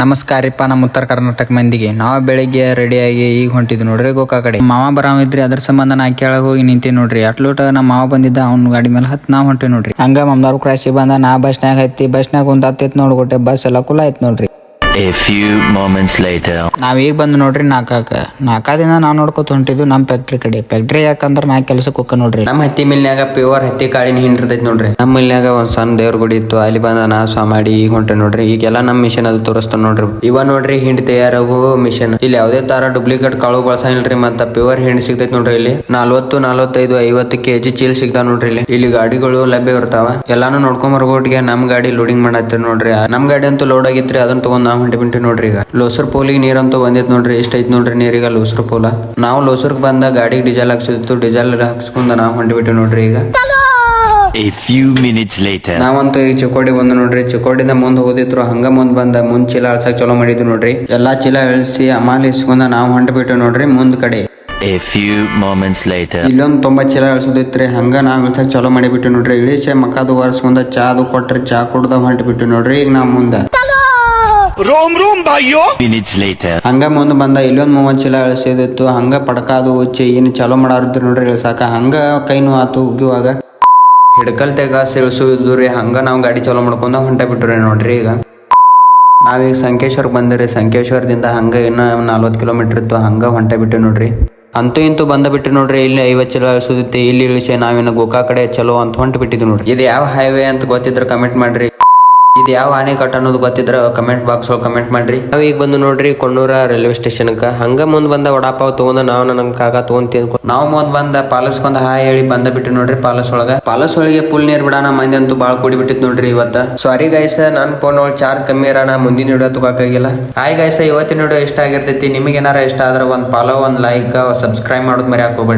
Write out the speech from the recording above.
ನಮಸ್ಕಾರ ರೀಪ್ಪ, ನಮ್ಮ ಉತ್ತರ ಕರ್ನಾಟಕ ಮಂದಿಗೆ. ನಾವು ಬೆಳಿಗ್ಗೆ ರೆಡಿಯಾಗಿ ಈಗ ಹೊಂಟಿದ್ವಿ ನೋಡ್ರಿ ಗೋಕಾ ಕಡೆ. ಮಾವ ಬರಾವಿದ್ರಿ, ಅದ್ರ ಸಂಬಂಧ ನಾ ಕೆಳಗೆ ಹೋಗಿ ನಿಂತಿ ನೋಡ್ರಿ. ಅಟ್ಲೂಟ ನಮ್ಮ ಮಾವ ಬಂದಿದ್ದ, ಅವ್ನ ಗಾಡಿ ಮೇಲೆ ಹತ್ತು ನಾವು ಹೊಂಟಿ ನೋಡ್ರಿ. ಹಂಗ ಮಮ್ದಾರು ಕ್ರಾಶಿ ಬಂದ, ನಾ ಬಸ್ನಾಗ ಹತ್ತಿ ಬಸ್ನಾಗ ಒಂದ್ ಹತ್ತಿತ್ ನೋಡ್ಕೊಟ್ಟೆ. ಬಸ್ ಎಲ್ಲ ಕುಲ ಆಯ್ತು ನೋಡ್ರಿ. A few moments later. ನಾವ್ ಈಗ ಬಂದು ನೋಡ್ರಿ ನಾಲ್ಕಾದಿಂದ ನಾವ್ ನೋಡ್ಕೊತ ಹೊಂಟಿದ್ವಿ ನಮ್ಮ ಫ್ಯಾಕ್ಟ್ರಿ ಯಾಕಂದ್ರ ನಾ ಕೆಲ್ಸಕ್ಕೆ ಹೋಗ ನೋಡ್ರಿ. ನಮ್ಮ ಹತ್ತಿ ಮಿಲ್ನ್ಯಾಗ ಪ್ಯೂರ್ ಹತ್ತಿ ಕಾಳಿನ ಹಿಂಡಿರ್ತೈತಿ ನೋಡ್ರಿ. ನಮ್ಮ ಮಿಲ್ನ್ಯಾಗ ಒಂದ್ ಸಣ್ಣ ದೇವ್ರ ಗುಡಿ ಇತ್ತು, ಅಲ್ಲಿ ಬಂದ ನಾ ಸ್ವಾ ಮಾಡಿ ಈಗ ಹೊಂಟೆ ನೋಡ್ರಿ. ಈಗೆಲ್ಲಾ ನಮ್ ಮಿಷನ್ ಅದು ತೋರಿಸ್ತಾನ ನೋಡ್ರಿ. ಇವ ನೋಡ್ರಿ ಹಿಂಡಿ ತಯಾರಾಗುವ ಮಿಷನ್. ಇಲ್ಲಿ ಯಾವ್ದೇ ತರ ಡೂಪ್ಲಿಕೇಟ್ ಕಾಳು ಬಳಸಂಗಿಲ್ರಿ, ಮತ್ತ ಪ್ಯೂರ್ ಹಿಂಡಿ ಸಿಗ್ತೈತಿ ನೋಡ್ರಿ. ಇಲ್ಲಿ 40, 45, 50 kg ಚೀಲ್ ಸಿಗ್ತಾವ ನೋಡ್ರಿ. ಇಲ್ಲಿ ಗಾಡಿಗಳು ಲಭ್ಯ ಇರ್ತಾವ. ಎಲ್ಲಾನು ನೋಡ್ಕೊಂಡ್ ಬರ್ಬೋಟಿಗೆ ನಮ್ ಗಾಡಿ ಲೋಡಿಂಗ್ ಮಾಡತ್ತೀರಿ ನೋಡ್ರಿ. ನಮ್ ಗಾಡಿ ಅಂತೂ ಲೋಡ್ ಆಗಿತ್ರಿ, ಅದನ್ನ ತಗೊಂಡ್ ನಾವ್ ಹೊಂಟಿ ನೋಡ್ರಿ. ಈಗ ಲೋಸರ್ ಪೋಲಿಗೆ ನೀರಂತೂ ಬಂದಿತ್ ನೋಡ್ರಿ. ಇಷ್ಟ ಐತ್ ನೋಡ್ರಿ ನೀರೀಗ ಲೋಸರ್ ಪೋಲ. ನಾವು ಲೋಸರ್ಗ್ ಬಂದ ಗಾಡಿಗೆ ಡೀಸೆಲ್ ಹಾಕ್ಸಿತ್ತು, ಡೀಸೆಲ್ ಹಾಕ್ಸ್ಕೊಂಡ ನಾವ್ ಹೊಂಟಿಬಿಟ್ಟು ನೋಡ್ರಿ. ಈಗ A few minutes later. ನಾವಂತೂ ಈಗ ಚಿಕ್ಕೋಡಿ ಬಂದು ನೋಡ್ರಿ. ಚಿಕ್ಕೋಡಿಂದ ಮುಂದ್ ಹೋದಿದ್ರು, ಹಂಗ ಮುಂದ್ ಬಂದ ಮುಂದ್ ಚೀಲ ಅಳ್ಸಕ್ ಚಲೋ ಮಾಡಿದ್ವಿ ನೋಡ್ರಿ. ಎಲ್ಲಾ ಚೀಲ ಇಳಿಸಿ ಅಮಾಲಿ ಇಸ್ಕೊಂಡ ನಾವ್ ಹೊಂಟಿಬಿಟ್ಟು ನೋಡ್ರಿ ಮುಂದ್ ಕಡೆ. A few moments later. ಇಲ್ಲೊಂದ್ 90 ಚೀಲ ಇಳಿಸೋದಿತ್ರಿ. ಹಂಗ ನಾವ್ ಇಳ್ಸಕ್ ಚಲೋ ಮಾಡಿಬಿಟ್ಟು ನೋಡ್ರಿ. ಇಳಿಸಿ ಮಕ್ಕದು ಒರ್ಸ್ಕೊಂಡ ಚಾದು ಕೊಟ್ರಿ, ಚಾ ಕುಡ್ದ ಹೊಂಟಿಬಿಟ್ಟು ನೋಡ್ರಿ. ಈಗ ನಾವ್ ಮುಂದ Minutes later. ಹಂಗ ಮುಂದ್ ಬಂದ ಇಲ್ಲೊಂದ್ 30 ಚೀಲ ಇಳಿಸಿದಿತ್ತು. ಹಂಗ ಪಡ್ಕಾದು ಉಚ್ಚಿ ಏನು ಚಲೋ ಮಾಡಾರಿದ್ರು ನೋಡ್ರಿ ಇಳ್ಸಾಕ. ಹಂಗ ಕೈನು ಆತು ಉಗಿವಾಗ ಹಿಡ್ಕಲ್ ತೆಗ ಇಳಿಸುದು ರೀ. ಹಂಗ ನಾವ್ ಗಾಡಿ ಚಲೋ ಮಾಡ್ಕೊಂಡ ಹೊಂಟ ಬಿಟ್ರಿ ನೋಡ್ರಿ. ಈಗ ನಾವೀಗ ಸಂಕೇಶ್ವರ್ ಬಂದಿರಿ. ಸಂಕೇಶ್ವರದಿಂದ ಹಂಗ ಇನ್ನ 40 ಕಿಲೋಮೀಟರ್ ಇತ್ತು, ಹಂಗ ಹೊಂಟ ಬಿಟ್ಟು ನೋಡ್ರಿ. ಅಂತೂ ಇಂತೂ ಬಂದ ಬಿಟ್ಟು ನೋಡ್ರಿ. ಇಲ್ಲಿ 50 ಚೀಲ ಇಳಿಸುತ್ತೆ. ಇಲ್ಲಿ ಇಳಿಸಿ ನಾವಿನ್ನ ಗೋಕಾ ಕಡೆ ಚಲೋ ಅಂತ ಹೊಂಟ ಬಿಟ್ಟಿದ್ವಿ ನೋಡ್ರಿ. ಇದು ಯಾವ ಹೈವೇ ಅಂತ ಗೊತ್ತಿದ್ರೆ ಕಮೆಂಟ್ ಮಾಡ್ರಿ. ಇದು ಯಾವ ಆನೆಕಟ್ ಅನ್ನೋದು ಗೊತ್ತಿದ್ರ ಕಮೆಂಟ್ ಬಾಕ್ಸ್ ಒಳಗೆ ಕಮೆಂಟ್ ಮಾಡ್ರಿ. ನಾವ್ ಈಗ ಬಂದು ನೋಡ್ರಿ ಕೊಣ್ಣೂರ ರೈಲ್ವೆ ಸ್ಟೇಷನ್. ಹಂಗ ಮುಂದ್ ಬಂದ ವಡಾಪಾವ್ ತಗೊಂಡ ನಾವ್ ನನ್ ಕಾಗ ತಗೊಂಡ್ ತಿನ್ಕೊ ನಾವ್ ಮುಂದ್ ಬಂದ ಪಾಲಸ್ಕೊಂಡ್ ಹಾಯ್ ಹೇಳಿ ಬಂದ ಬಿಟ್ಟು ನೋಡ್ರಿ. ಪಾಲಸ್ ಒಳಗೆ ಫುಲ್ ನೀರ್ ಬಿಡಾನ. ಮಂದಿ ಅಂತೂ ಬಾಳ್ ಕೂಡಿ ಬಿಟ್ಟಿತ್ ನೋಡ್ರಿ ಇವತ್ತ. ಸಾರಿ ಗೈಸ್, ನನ್ ಫೋನ್ ಒಳಗೆ ಚಾರ್ಜ್ ಕಮ್ಮಿ ಇರೋಣ, ಮುಂದಿನ ವಿಡಿಯೋ ತಗೋಕಾಗಿಲ್ಲ. ಹಾಯ್ ಗೈಸ್, ಇವತ್ತಿನ ವಿಡಿಯೋ ಇಷ್ಟ ಆಗಿರ್ತೈತಿ. ನಿಮಗೆ ಏನಾರ ಇಷ್ಟ ಆದ್ರೆ ಒಂದ್ ಫಾಲೋ, ಒಂದ್ ಲೈಕ್, ಸಬ್ಸ್ಕ್ರೈಬ್ ಮಾಡೋದ್ ಮರ್ಯಾಕ್ ಹೋಗ್ಬೇಡಿ.